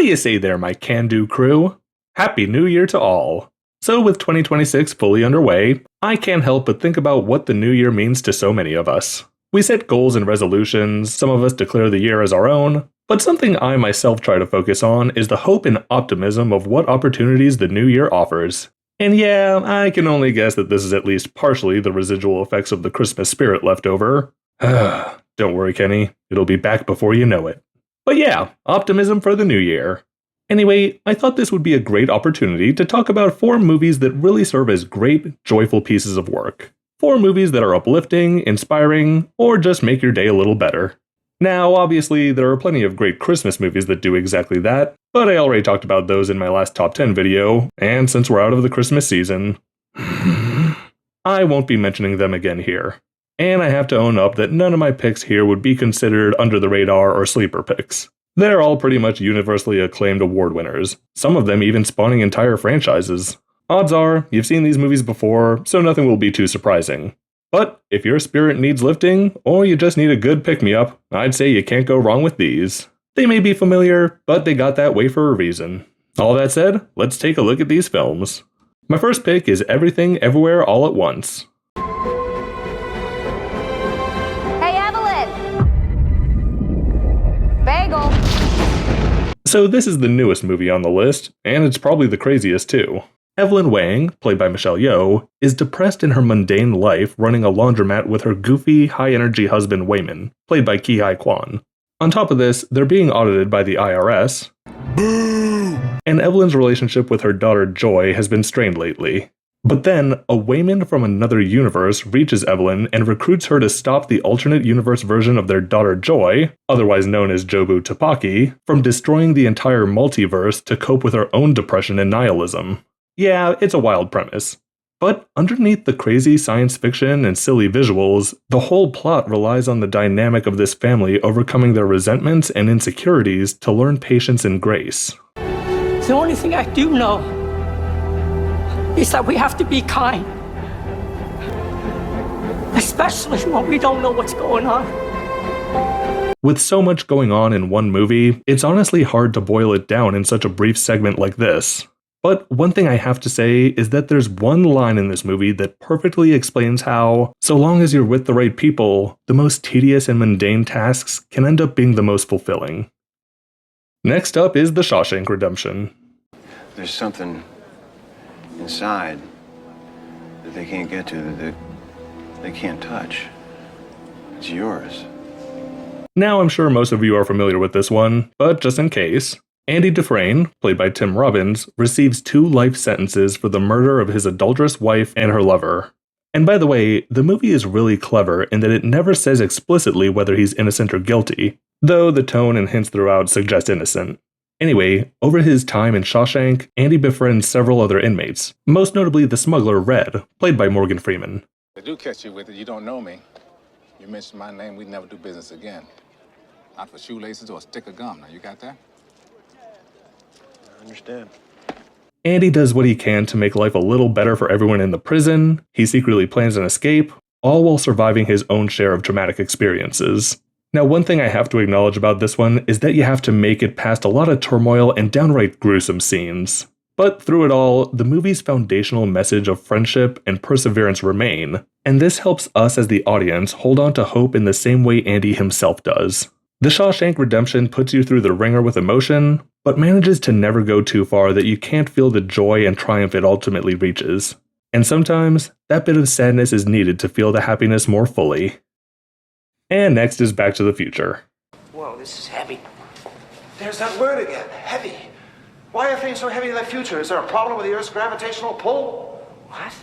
do you say there, my can-do crew? Happy New Year to all! So with 2026 fully underway, I can't help but think about what the new year means to so many of us. We set goals and resolutions, some of us declare the year as our own, but something I myself try to focus on is the hope and optimism of what opportunities the new year offers. And yeah, I can only guess that this is at least partially the residual effects of the Christmas spirit left over. Don't worry, Kenny, it'll be back before you know it. But yeah, optimism for the new year. Anyway, I thought this would be a great opportunity to talk about 4 movies that really serve as great, joyful pieces of work. 4 movies that are uplifting, inspiring, or just make your day a little better. Now, obviously, there are plenty of great Christmas movies that do exactly that, but I already talked about those in my last top 10 video, and since we're out of the Christmas season, I won't be mentioning them again here. And I have to own up that none of my picks here would be considered under the radar or sleeper picks. They're all pretty much universally acclaimed award winners, some of them even spawning entire franchises. Odds are, you've seen these movies before, so nothing will be too surprising. But if your spirit needs lifting, or you just need a good pick-me-up, I'd say you can't go wrong with these. They may be familiar, but they got that way for a reason. All that said, let's take a look at these films. My first pick is Everything Everywhere All at Once. Bagel. So this is the newest movie on the list, and it's probably the craziest too. Evelyn Wang, played by Michelle Yeoh, is depressed in her mundane life running a laundromat with her goofy, high-energy husband Wayman, played by Ki-Hai Kwan. On top of this, they're being audited by the IRS. Boo! And Evelyn's relationship with her daughter Joy has been strained lately. But then, a Wayman from another universe reaches Evelyn and recruits her to stop the alternate universe version of their daughter Joy, otherwise known as Jobu Tupaki, from destroying the entire multiverse to cope with her own depression and nihilism. Yeah, it's a wild premise. But underneath the crazy science fiction and silly visuals, the whole plot relies on the dynamic of this family overcoming their resentments and insecurities to learn patience and grace. The only thing I do know is that we have to be kind. Especially when we don't know what's going on. With so much going on in one movie, it's honestly hard to boil it down in such a brief segment like this. But one thing I have to say is that there's one line in this movie that perfectly explains how, so long as you're with the right people, the most tedious and mundane tasks can end up being the most fulfilling. Next up is The Shawshank Redemption. There's something inside that they can't get to, that they can't touch. It's yours. Now I'm sure most of you are familiar with this one, but just in case, Andy Dufresne, played by Tim Robbins, receives 2 life sentences for the murder of his adulterous wife and her lover. And by the way, the movie is really clever in that it never says explicitly whether he's innocent or guilty, though the tone and hints throughout suggest innocent. Anyway, over his time in Shawshank, Andy befriends several other inmates, most notably the smuggler Red, played by Morgan Freeman. If I do catch you with it, you don't know me. You mention my name, we'd never do business again. Not for shoelaces or a stick of gum. Now, you got that? I understand. Andy does what he can to make life a little better for everyone in the prison, he secretly plans an escape, all while surviving his own share of traumatic experiences. Now, one thing I have to acknowledge about this one is that you have to make it past a lot of turmoil and downright gruesome scenes. But through it all, the movie's foundational message of friendship and perseverance remain, and this helps us as the audience hold on to hope in the same way Andy himself does. The Shawshank Redemption puts you through the ringer with emotion, but manages to never go too far that you can't feel the joy and triumph it ultimately reaches. And sometimes, that bit of sadness is needed to feel the happiness more fully. And next is Back to the Future. Whoa, this is heavy. There's that word again, heavy. Why are things so heavy in the future? Is there a problem with the Earth's gravitational pull? What?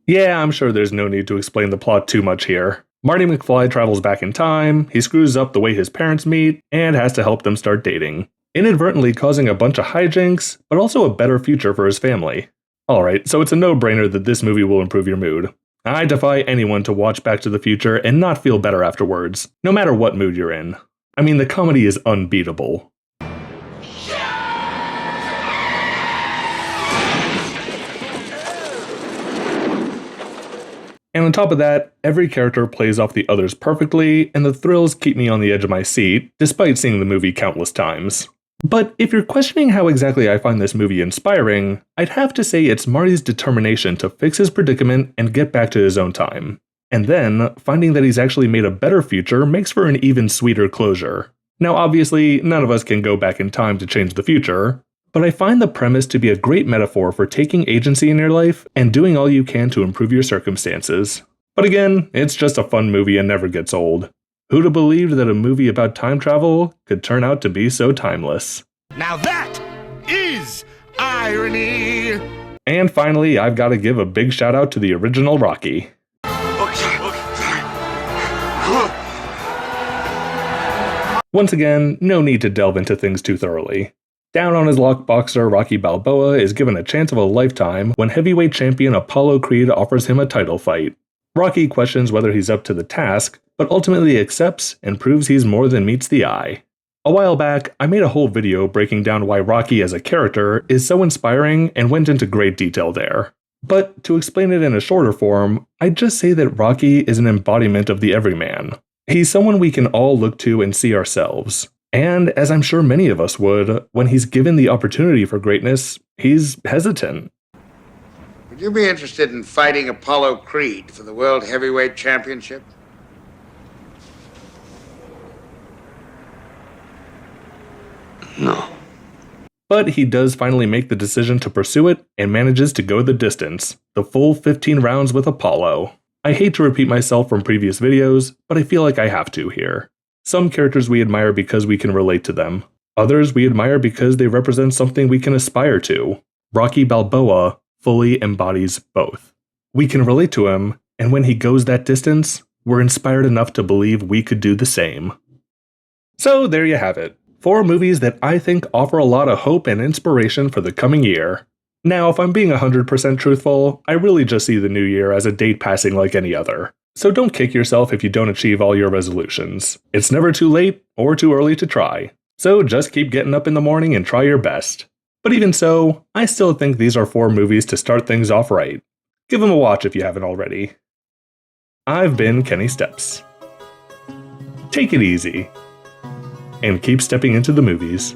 Yeah, I'm sure there's no need to explain the plot too much here. Marty McFly travels back in time, he screws up the way his parents meet, and has to help them start dating, inadvertently causing a bunch of hijinks, but also a better future for his family. Alright, so it's a no-brainer that this movie will improve your mood. I defy anyone to watch Back to the Future and not feel better afterwards, no matter what mood you're in. I mean, the comedy is unbeatable. And on top of that, every character plays off the others perfectly, and the thrills keep me on the edge of my seat, despite seeing the movie countless times. But if you're questioning how exactly I find this movie inspiring, I'd have to say it's Marty's determination to fix his predicament and get back to his own time. And then, finding that he's actually made a better future makes for an even sweeter closure. Now obviously, none of us can go back in time to change the future, but I find the premise to be a great metaphor for taking agency in your life and doing all you can to improve your circumstances. But again, it's just a fun movie and never gets old. Who'd have believed that a movie about time travel could turn out to be so timeless? Now that is irony! And finally, I've got to give a big shout out to the original Rocky. Once again, no need to delve into things too thoroughly. Down on his luck, boxer Rocky Balboa is given a chance of a lifetime when heavyweight champion Apollo Creed offers him a title fight. Rocky questions whether he's up to the task, but ultimately accepts and proves he's more than meets the eye. A while back, I made a whole video breaking down why Rocky as a character is so inspiring and went into great detail there. But to explain it in a shorter form, I'd just say that Rocky is an embodiment of the everyman. He's someone we can all look to and see ourselves. And as I'm sure many of us would, when he's given the opportunity for greatness, he's hesitant. Would you be interested in fighting Apollo Creed for the World Heavyweight Championship? No. But he does finally make the decision to pursue it and manages to go the distance, the full 15 rounds with Apollo. I hate to repeat myself from previous videos, but I feel like I have to here. Some characters we admire because we can relate to them. Others we admire because they represent something we can aspire to. Rocky Balboa fully embodies both. We can relate to him, and when he goes that distance, we're inspired enough to believe we could do the same. So there you have it. 4 movies that I think offer a lot of hope and inspiration for the coming year. Now, if I'm being 100% truthful, I really just see the new year as a date passing like any other. So don't kick yourself if you don't achieve all your resolutions. It's never too late or too early to try. So just keep getting up in the morning and try your best. But even so, I still think these are 4 movies to start things off right. Give them a watch if you haven't already. I've been Kenny Steps. Take it easy. And keep stepping into the movies.